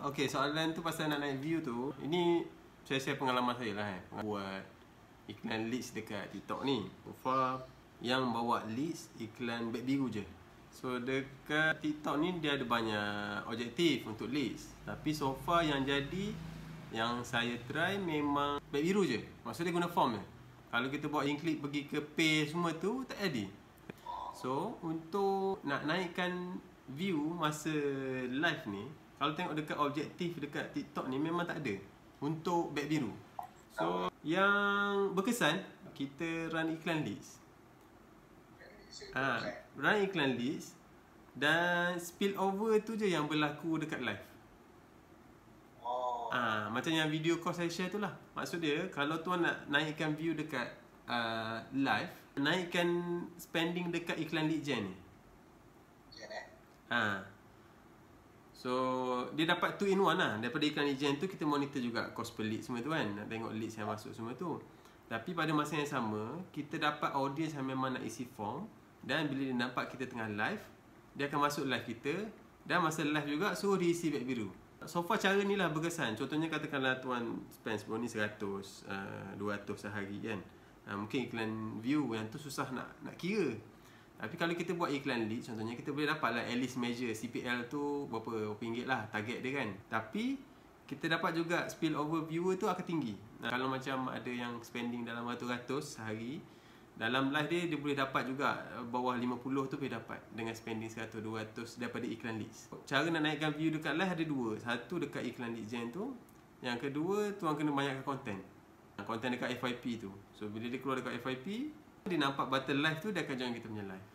Okay, soalan tu pasal nak naik view tu. Ini saya share pengalaman saya lah buat iklan leads dekat TikTok ni. So far yang bawa leads iklan beg biru je. So dekat TikTok ni dia ada banyak objektif untuk leads. Tapi so far yang jadi, yang saya try memang beg biru je. Maksudnya guna form je. Kalau kita buat include pergi ke pay semua tu tak jadi. So untuk nak naikkan view masa live ni, kalau tengok dekat objektif dekat TikTok ni memang tak ada untuk beg biru. So yang berkesan, kita run iklan leads. Run iklan leads dan spill over tu je yang berlaku dekat live. Macam yang video call saya share tu lah. Maksud dia, kalau tuan nak naikkan view dekat live, naikkan spending dekat iklan lead gen ni. So dia dapat 2 in 1 lah. Daripada iklan lead gen tu kita monitor juga cost per lead semua tu kan. Nak tengok leads yang masuk semua tu. Tapi pada masa yang sama, kita dapat audience yang memang nak isi form. Dan bila dia nampak kita tengah live, dia akan masuk live kita. Dan masa live juga suruh dia isi beg biru. So far cara ni lah berkesan. Contohnya katakanlah tuan spend sebelum ni 100, 200 sehari kan. Mungkin iklan view yang tu susah nak kira. Tapi kalau kita buat iklan lead, contohnya kita boleh dapat lah at least measure CPL tu berapa ringgit lah target dia kan. Tapi kita dapat juga spill over viewer tu akan tinggi. Kalau macam ada yang spending dalam ratus-ratus sehari, dalam live dia boleh dapat juga bawah 50 tu boleh dapat dengan spending 100-200 daripada iklan leads. Cara nak naikkan view dekat live ada 2. Satu dekat iklan lead gen tu. Yang kedua, tuan kena banyakkan konten. Konten dekat FYP tu. So bila dia keluar dekat FYP, dia nampak button live tu, dia akan join kita punya live.